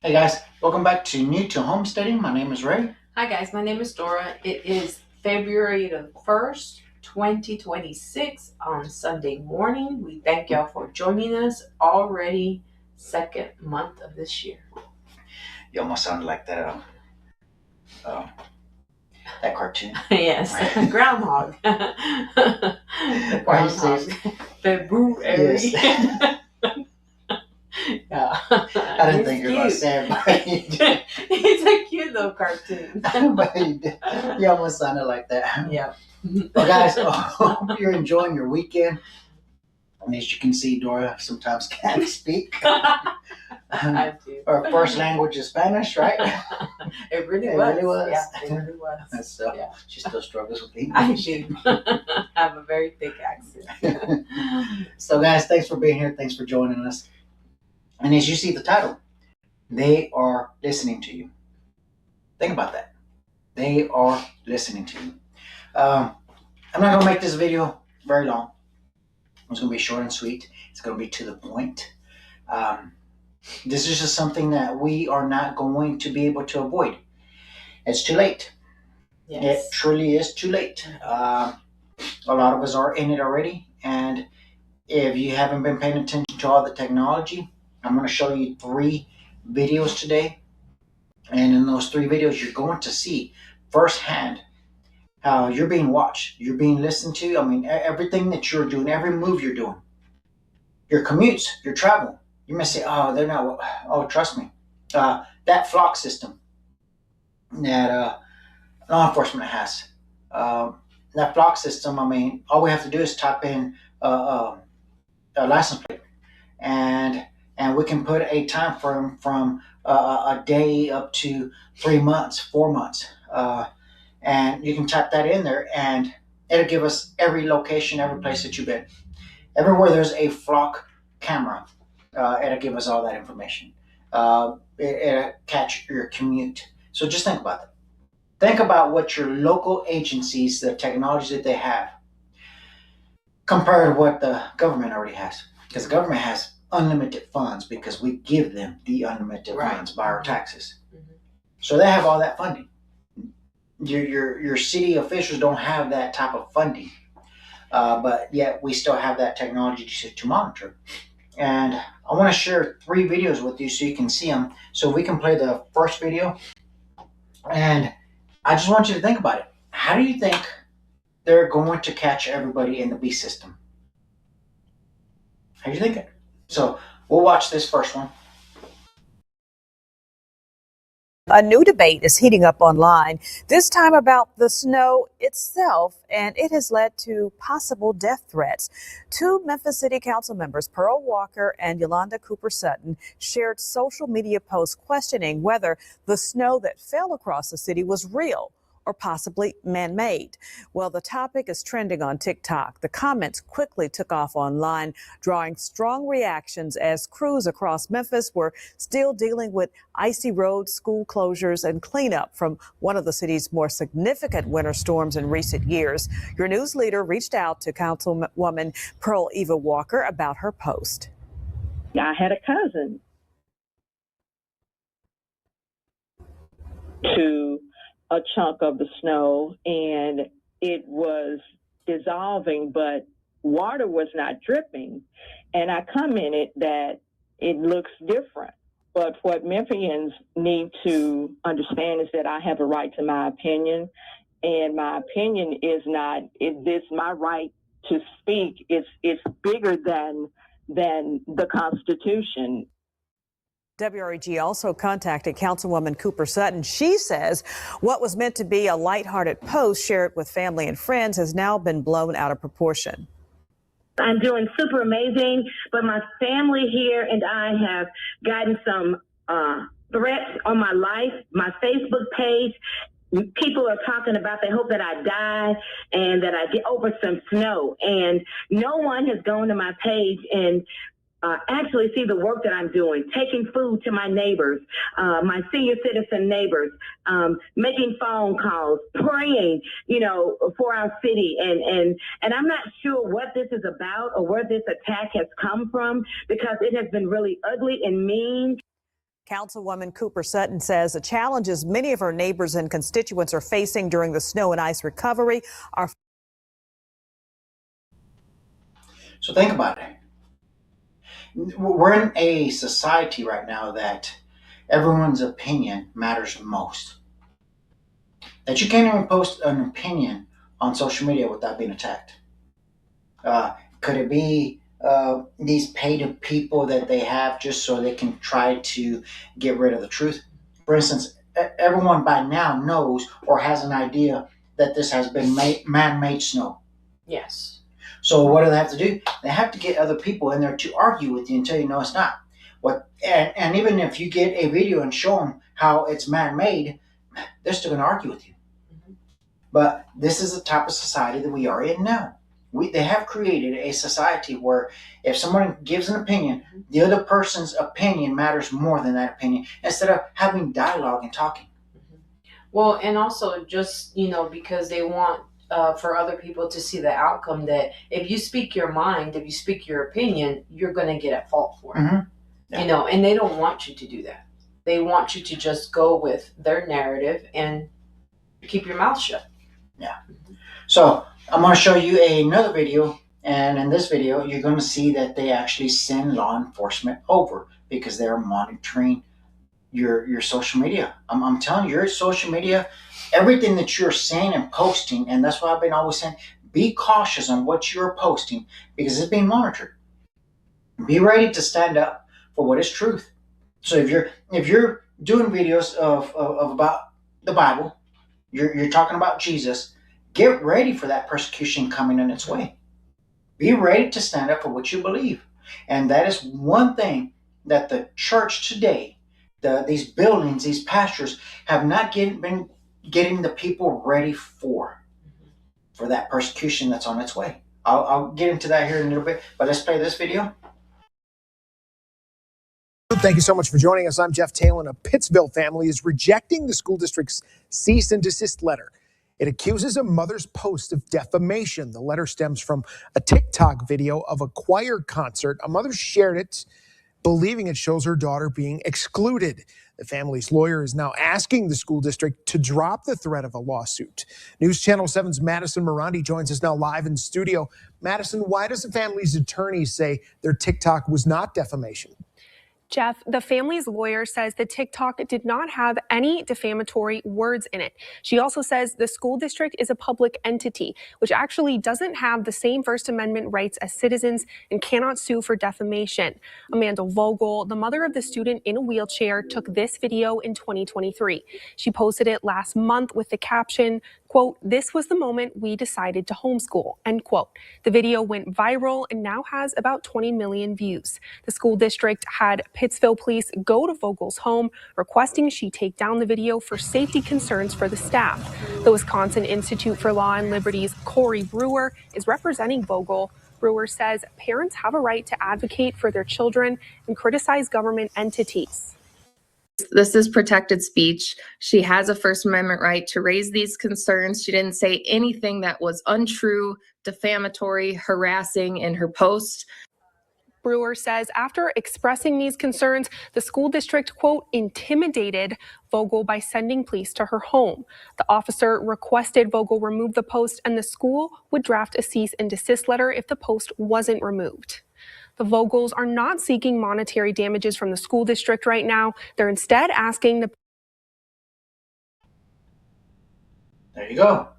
Hey guys, welcome back to New to Homesteading. My name is Ray. Hi guys, my name is Dora. It is February the 1st, 2026 on Sunday morning. We thank y'all for joining us. Already second month of this year. You almost sounded like uh, that cartoon. Yes, groundhog. The groundhog. February. Yes. Yeah. I didn't think you were going to say it, but you did. It's a cute little cartoon. But you almost sounded like that. Yeah. Well, guys, I hope you're enjoying your weekend. And as you can see, Dora sometimes can't speak. I do. Our first language is Spanish, right? It really It was. really was. Yeah, it really was. So Yeah. she still struggles with English. I do. I have a very thick accent. So, guys, thanks for being here. Thanks for joining us. And as you see the title, they are listening to you. Think about that. They are listening to you. I'm not going to make this video very long. It's going to be short and sweet. It's going to be to the point. This is just something that we are not going to be able to avoid. It's too late. Yes. It truly is too late. A lot of us are in it already. And if you haven't been paying attention to all the technology, I'm going to show you 3 videos today. And in those 3 videos, you're going to see firsthand how you're being watched, you're being listened to. I mean, everything that you're doing, every move you're doing, your commutes, your travel. You may say, oh, they're not, oh, trust me. That flock system that law enforcement has, that flock system, I mean, all we have to do is type in a license plate and we can put a time frame from a day up to 3 months, 4 months. And you can type that in there and it'll give us every location, every place that you've been. Everywhere there's a flock camera, it'll give us all that information. It'll catch your commute. So just think about that. Think about what your local agencies, the technology that they have, compared to what the government already has. Because the government has unlimited funds because we give them the unlimited funds by our taxes. Mm-hmm. So they have all that funding. Your city officials don't have that type of funding, but yet we still have that technology to monitor. And I want to share 3 videos with you so you can see them. So we can play the first video, and I just want you to think about it. How do you think they're going to catch everybody in the beast system? How do you think it? So we'll watch this first one. A new debate is heating up online, this time about the snow itself, and it has led to possible death threats. 2 Memphis City Council members, Pearl Walker and Yolanda Cooper Sutton, shared social media posts questioning whether the snow that fell across the city was real or possibly man-made. Well, the topic is trending on TikTok. The comments quickly took off online, drawing strong reactions as crews across Memphis were still dealing with icy roads, school closures, and cleanup from one of the city's more significant winter storms in recent years. Your news leader reached out to Councilwoman Pearl Eva Walker about her post. I had a cousin to a chunk of the snow and it was dissolving, but water was not dripping. And I commented that it looks different. But what Memphians need to understand is that I have a right to my opinion. And my opinion is not, is this my right to speak? It's bigger than the Constitution. WREG also contacted Councilwoman Cooper Sutton. She says what was meant to be a lighthearted post shared with family and friends has now been blown out of proportion. I'm doing super amazing, but my family here and I have gotten some threats on my life, my Facebook page. People are talking about they hope that I die and that I get over some snow. And no one has gone to my page and actually see the work that I'm doing, taking food to my neighbors, my senior citizen neighbors, making phone calls, praying, for our city. And I'm not sure what this is about or where this attack has come from because it has been really ugly and mean. Councilwoman Cooper Sutton says the challenges many of her neighbors and constituents are facing during the snow and ice recovery are. So think about it. We're in a society right now that everyone's opinion matters most. That you can't even post an opinion on social media without being attacked. Could it be these paid people that they have just so they can try to get rid of the truth? For instance, everyone by now knows or has an idea that this has been man-made snow. Yes. So what do they have to do? They have to get other people in there to argue with you until you know it's not. And even if you get a video and show them how it's man-made, they're still going to argue with you. Mm-hmm. But this is the type of society that we are in now. They have created a society where if someone gives an opinion, the other person's opinion matters more than that opinion, instead of having dialogue and talking. Well, and also just, because they want for other people to see the outcome, that if you speak your mind, if you speak your opinion, you're going to get at fault for it. Mm-hmm. Yeah. And they don't want you to do that. They want you to just go with their narrative and keep your mouth shut. Yeah. So I'm going to show you another video, and in this video you're going to see that they actually send law enforcement over because they're monitoring your social media. I'm telling you, your social media, everything that you're saying and posting, and that's why I've been always saying, be cautious on what you're posting because it's being monitored. Be ready to stand up for what is truth. So if you're doing videos of about the Bible, you're talking about Jesus, get ready for that persecution coming in its way. Be ready to stand up for what you believe. And that is one thing that the church today, these buildings, these pastors have not been getting the people ready for that persecution that's on its way. I'll get into that here in a little bit, but let's play this video. Thank you so much for joining us. I'm Jeff Talon. A Pittsville family is rejecting the school district's cease and desist letter. It accuses a mother's post of defamation. The letter stems from a TikTok video of a choir concert. A mother shared it, believing it shows her daughter being excluded. The family's lawyer is now asking the school district to drop the threat of a lawsuit. News Channel 7's Madison Morandi joins us now live in studio. Madison, why does the family's attorney say their TikTok was not defamation? Jeff, the family's lawyer says the TikTok did not have any defamatory words in it. She also says the school district is a public entity, which actually doesn't have the same First Amendment rights as citizens and cannot sue for defamation. Amanda Vogel, the mother of the student in a wheelchair, took this video in 2023. She posted it last month with the caption, quote, "This was the moment we decided to homeschool," end quote. The video went viral and now has about 20 million views. The school district had Pittsville police go to Vogel's home, requesting she take down the video for safety concerns for the staff. The Wisconsin Institute for Law and Liberty's Corey Brewer is representing Vogel. Brewer says parents have a right to advocate for their children and criticize government entities. This is protected speech. She has a First Amendment right to raise these concerns. She didn't say anything that was untrue, defamatory, harassing in her post. Brewer says after expressing these concerns, the school district, quote, intimidated Vogel by sending police to her home. The officer requested Vogel remove the post, and the school would draft a cease and desist letter if the post wasn't removed. The Vogels are not seeking monetary damages from the school district right now. They're instead asking the... There you go.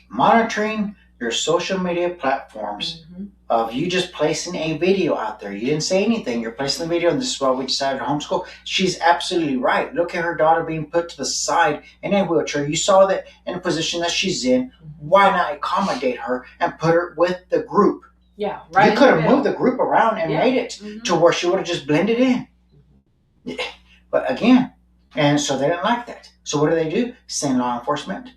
Monitoring your social media platforms of you just placing a video out there. You didn't say anything. You're placing the video, and this is why we decided to homeschool. She's absolutely right. Look at her daughter being put to the side in a wheelchair. You saw that in the position that she's in. Why not accommodate her and put her with the group? Yeah, right. You could have moved the group around and made it to where she would have just blended in. But again, and so they didn't like that. So what do? Send law enforcement.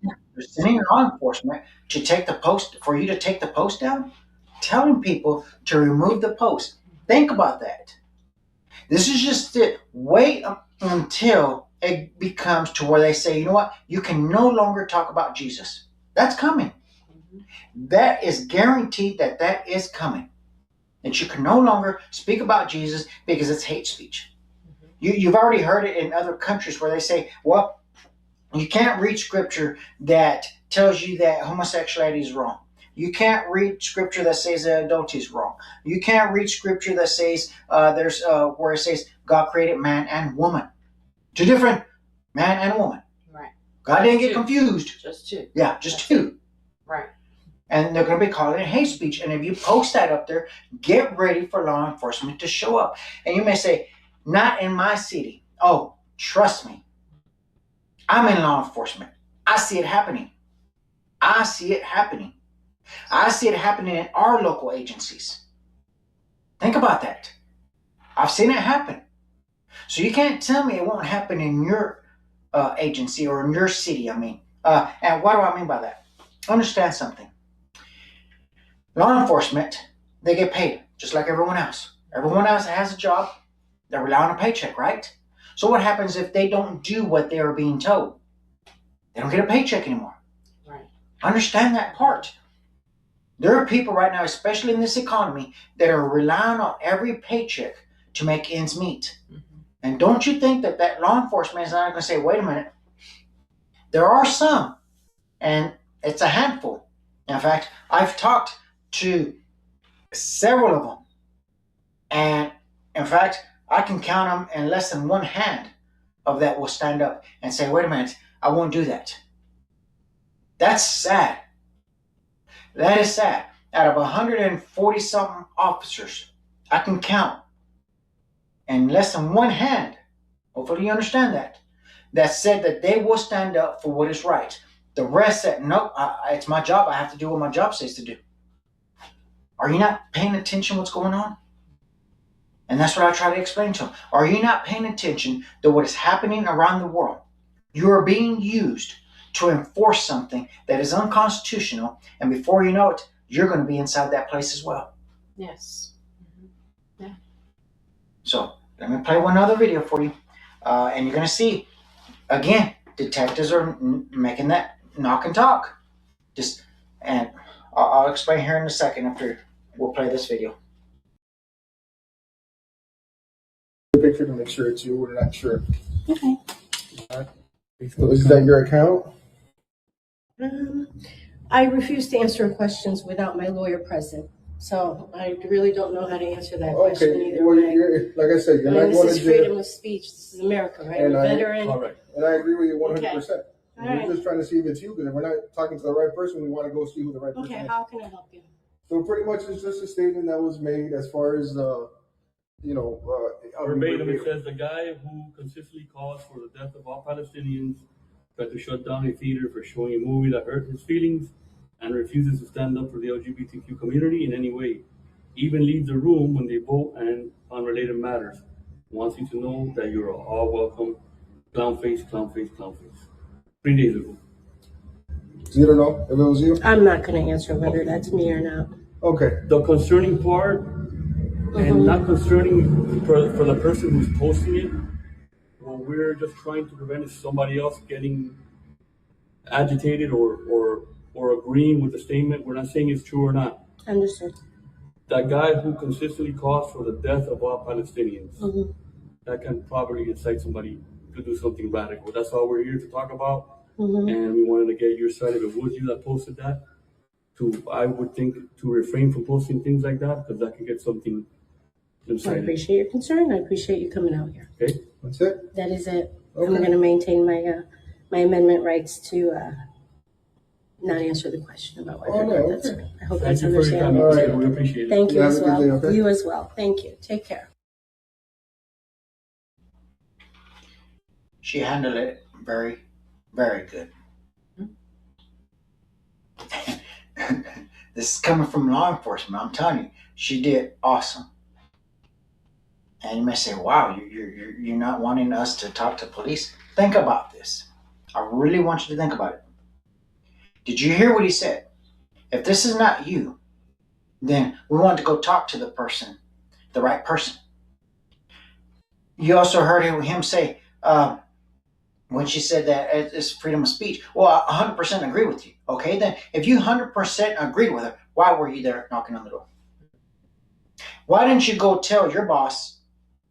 They're sending law enforcement to take the post, for you to take the post down, telling people to remove the post. Think about that. This is just it. Wait until it becomes to where they say, you know what, you can no longer talk about Jesus. That's coming. That is guaranteed that is coming. That you can no longer speak about Jesus because it's hate speech. You've already heard it in other countries where they say, well, you can't read scripture that tells you that homosexuality is wrong. You can't read scripture that says that adultery is wrong. You can't read scripture that says there's where it says God created man and woman. Two different, man and woman. Right. God didn't get confused. Just two. Yeah, just two. Right. And they're going to be calling it hate speech. And if you post that up there, get ready for law enforcement to show up. And you may say, not in my city. Oh, trust me. I'm in law enforcement. I see it happening. I see it happening. I see it happening in our local agencies. Think about that. I've seen it happen. So you can't tell me it won't happen in your agency or in your city, I mean. And what do I mean by that? Understand something. Law enforcement, they get paid just like everyone else. Everyone else has a job. They rely on a paycheck, right? So what happens if they don't do what they are being told? They don't get a paycheck anymore. Right. Understand that part. There are people right now, especially in this economy, that are relying on every paycheck to make ends meet. Mm-hmm. And don't you think that law enforcement is not going to say, wait a minute. There are some, and it's a handful. In fact, I've talked to several of them. And in fact, I can count them in less than one hand of that will stand up and say, wait a minute, I won't do that. That's sad. That is sad. Out of 140-something officers, I can count in less than one hand, hopefully you understand that said that they will stand up for what is right. The rest said, nope, it's my job. I have to do what my job says to do. Are you not paying attention what's going on? And that's what I try to explain to them. Are you not paying attention to what is happening around the world? You are being used to enforce something that is unconstitutional, and before you know it, you're going to be inside that place as well. Yes. Mm-hmm. Yeah. So let me play one other video for you, and you're going to see, again, detectives are making that knock and talk. And I'll explain here in a second after we'll play this video. Picture to make sure it's you. We're not sure. Okay. So is that your account? I refuse to answer questions without my lawyer present. So I really don't know how to answer that question either well, way. like I said, you're not going to jail. This is freedom of speech. This is America, right? And veteran. Correct. And I agree with you 100%. Okay. We're just trying to see if it's you, because if we're not talking to the right person, we want to go see who the right person is. Okay, how can I help you? So pretty much it's just a statement that was made as far as, verbatim, it says the guy who consistently calls for the death of all Palestinians, tried to shut down a theater for showing a movie that hurt his feelings, and refuses to stand up for the LGBTQ community in any way. Even leaves the room when they vote and on related matters. Wants you to know that you're all welcome. Clown face, clown face, clown face. 3 days ago. You don't know if it was you? I'm not going to answer whether that's me or not. Okay. The concerning part, and not concerning for the person who's posting it, what we're just trying to prevent is somebody else getting agitated or agreeing with the statement. We're not saying it's true or not. Understood. That guy who consistently calls for the death of all Palestinians, that can probably incite somebody to do something radical. That's all we're here to talk about. And we wanted to get your side. If it was you that posted that, I would think to refrain from posting things like that, because that can get something incited. I appreciate your concern. I appreciate you coming out here. Okay, that's it. That is it. Okay. I'm going to maintain my amendment rights to not answer the question about whether or not that's me. I hope that's understandable. All right, we appreciate it. Thank you as well. Day, okay? You as well. Thank you. Take care. She handled it very, very good. This is coming from law enforcement. I'm telling you, she did awesome. And you may say, wow, you're not wanting us to talk to police. Think about this. I really want you to think about it. Did you hear what he said? If this is not you, then we want to go talk to the person, the right person. You also heard him say, when she said that it's freedom of speech. Well, I 100% agree with you. Okay, then if you 100% agreed with her, why were you there knocking on the door? Why didn't you go tell your boss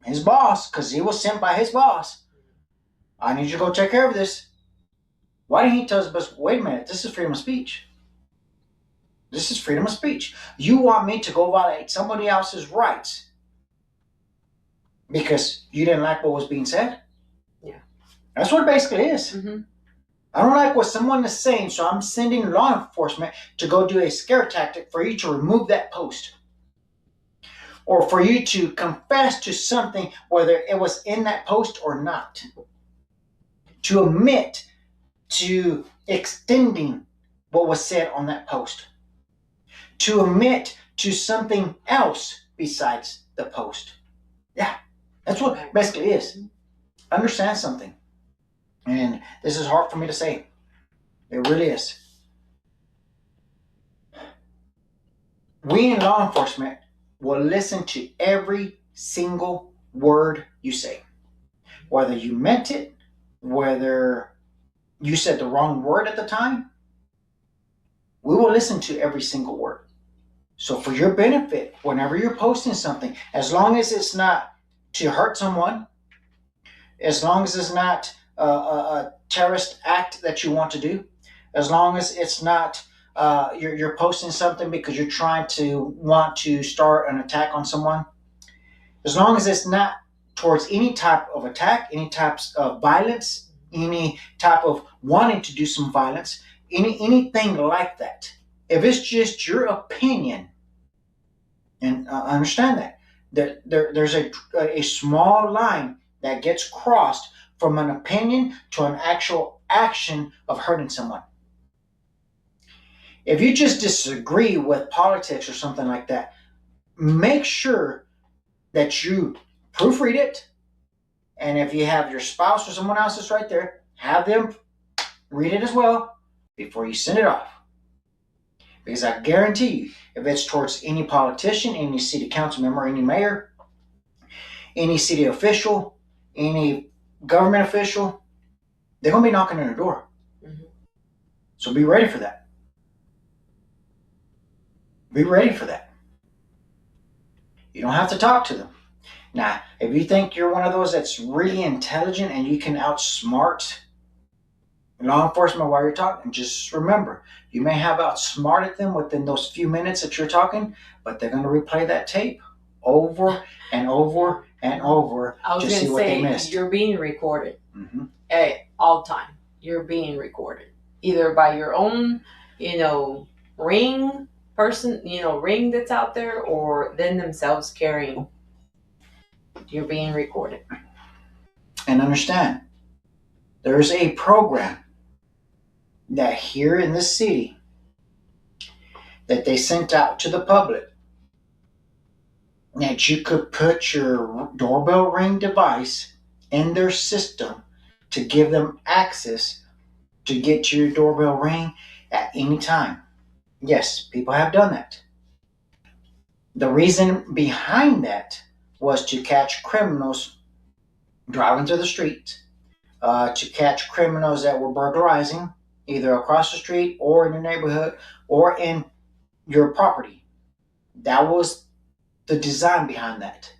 his boss, because he was sent by his boss. I need you to go take care of this. Why didn't he tell his boss, wait a minute, this is freedom of speech. This is freedom of speech. You want me to go violate somebody else's rights because you didn't like what was being said? Yeah. That's what it basically is. Mm-hmm. I don't like what someone is saying, so I'm sending law enforcement to go do a scare tactic for you to remove that post. Or for you to confess to something, whether it was in that post or not. To admit to extending what was said on that post. To admit to something else besides the post. Yeah, that's what it basically is. Understand something. And this is hard for me to say. It really is. We in law enforcement will listen to every single word you say. Whether you meant it, whether you said the wrong word at the time, we will listen to every single word. So for your benefit, whenever you're posting something, as long as it's not to hurt someone, as long as it's not a terrorist act that you want to do, as long as it's not you're posting something because you're trying to want to start an attack on someone, as long as it's not towards any type of attack, any types of violence, any type of wanting to do some violence, anything like that. If it's just your opinion, and understand that there's a small line that gets crossed from an opinion to an actual action of hurting someone. If you just disagree with politics or something like that, make sure that you proofread it. And if you have your spouse or someone else that's right there, have them read it as well before you send it off. Because I guarantee you, if it's towards any politician, any city council member, any mayor, any city official, any government official, they're going to be knocking on your door. Mm-hmm. So be ready for that. Be ready for that. You don't have to talk to them. Now, if you think you're one of those that's really intelligent and you can outsmart law enforcement while you're talking, just remember, you may have outsmarted them within those few minutes that you're talking, but they're going to replay that tape over and over and over to see what they missed. You're being recorded. Mm-hmm. All the time. You're being recorded. Either by your own, ring person, ring that's out there, or them themselves carrying. You're being recorded. And understand, there's a program that here in this city that they sent out to the public that you could put your doorbell ring device in their system to give them access to get to your doorbell ring at any time. Yes, people have done that. The reason behind that was to catch criminals driving through the street, to catch criminals that were burglarizing, either across the street or in your neighborhood or in your property. That was the design behind that.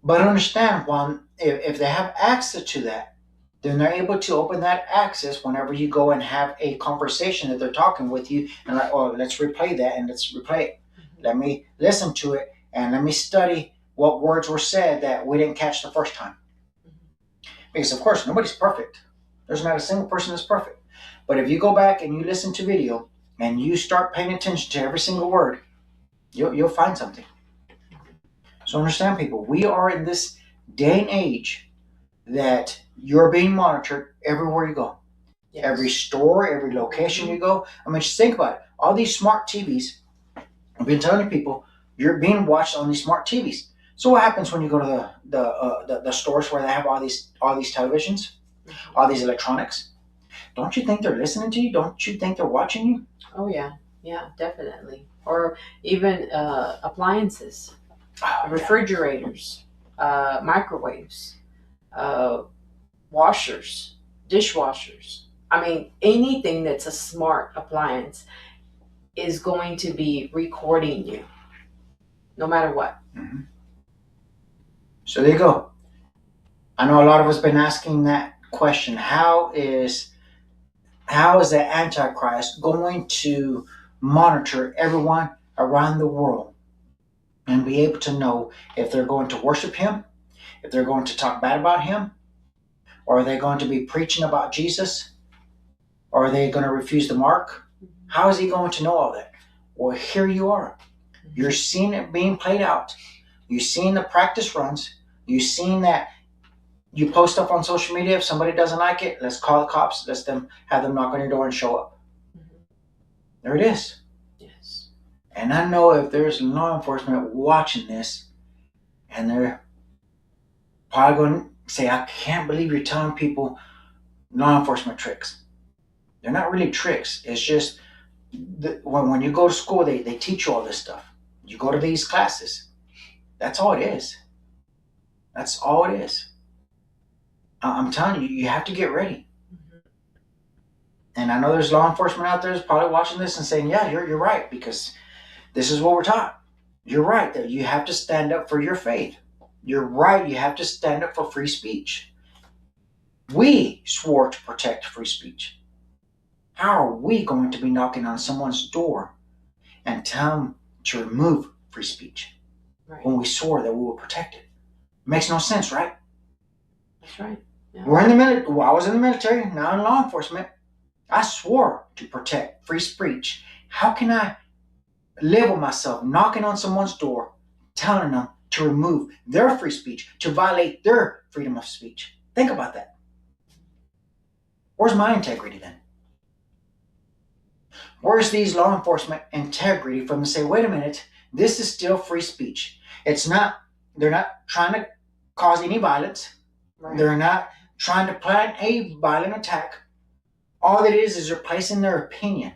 But understand, Juan, if they have access to that, then they're able to open that access whenever you go and have a conversation that they're talking with you and like, oh, let's replay that and let's replay it. Let me listen to it and let me study what words were said that we didn't catch the first time. Because, of course, nobody's perfect. There's not a single person that's perfect. But if you go back and you listen to video and you start paying attention to every single word, you'll find something. So understand, people, we are in this day and age that you're being monitored everywhere you go. Yes. Every store, every location you go. I mean, just think about it. All these smart TVs, I've been telling people, you're being watched on these smart TVs. So what happens when you go to the stores where they have all these televisions, all these electronics? Don't you think they're listening to you? Don't you think they're watching you? Oh yeah, definitely. Or even appliances, refrigerators, microwaves, washers, dishwashers. I mean, anything that's a smart appliance is going to be recording you, no matter what. Mm-hmm. So there you go. I know a lot of us been asking that question. How is the Antichrist going to monitor everyone around the world and be able to know if they're going to worship him, if they're going to talk bad about him, or are they going to be preaching about Jesus, or are they going to refuse the mark? How is he going to know all that? Well, here you are. You're seeing it being played out. You're seeing the practice runs. You're seeing that you post stuff on social media. If somebody doesn't like it, let's call the cops. Let's have them knock on your door and show up. There it is. Yes. And I know if there's law enforcement watching this, and they're probably going to say, I can't believe you're telling people law enforcement tricks. They're not really tricks. It's just when you go to school, they teach you all this stuff. You go to these classes. That's all it is. That's all it is. I'm telling you, you have to get ready. And I know there's law enforcement out there that's probably watching this and saying, yeah, you're right, because this is what we're taught. You're right, that you have to stand up for your faith. You're right, you have to stand up for free speech. We swore to protect free speech. How are we going to be knocking on someone's door and tell them to remove free speech when we swore that we would protect it? Makes no sense, right? That's right. Yeah. We're in the military. Well, I was in the military, now in law enforcement. I swore to protect free speech. How can I live with myself knocking on someone's door, telling them to remove their free speech, to violate their freedom of speech? Think about that. Where's my integrity then? Where's these law enforcement integrity from them to say, wait a minute, this is still free speech. It's not, they're not trying to cause any violence. Right. They're not trying to plan a violent attack. All it is they're placing their opinion.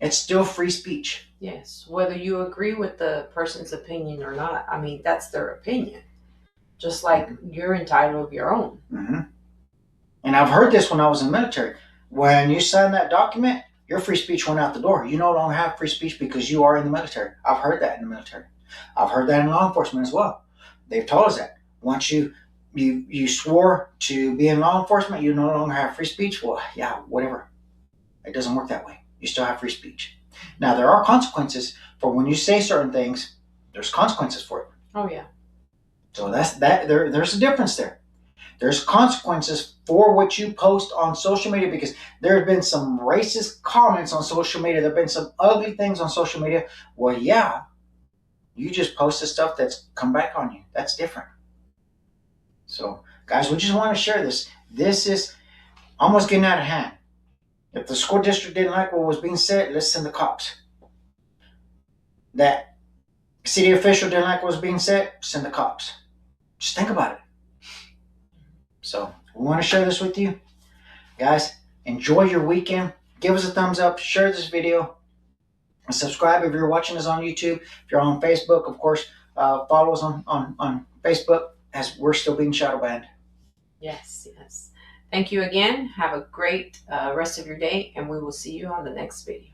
It's still free speech. Yes, whether you agree with the person's opinion or not. I mean, that's their opinion. Just like you're entitled to your own. Mm-hmm. And I've heard this when I was in the military. When you sign that document, your free speech went out the door. You no longer have free speech because you are in the military. I've heard that in the military. I've heard that in law enforcement as well. They've told us that. Once you swore to be in law enforcement, you no longer have free speech. Well, yeah, whatever. It doesn't work that way. You still have free speech. Now, there are consequences for when you say certain things. There's consequences for it. Oh, yeah. So that's that. There's a difference there. There's consequences for what you post on social media, because there have been some racist comments on social media. There have been some ugly things on social media. Well, yeah, you just posted stuff that's come back on you. That's different. So, guys, we just want to share this. This is almost getting out of hand. If the school district didn't like what was being said, let's send the cops. That city official didn't like what was being said, send the cops. Just think about it. So we want to share this with you. Guys, enjoy your weekend. Give us a thumbs up. Share this video. And subscribe if you're watching us on YouTube. If you're on Facebook, of course, follow us on Facebook, as we're still being shadow banned. Yes, yes. Thank you again. Have a great rest of your day, and we will see you on the next video.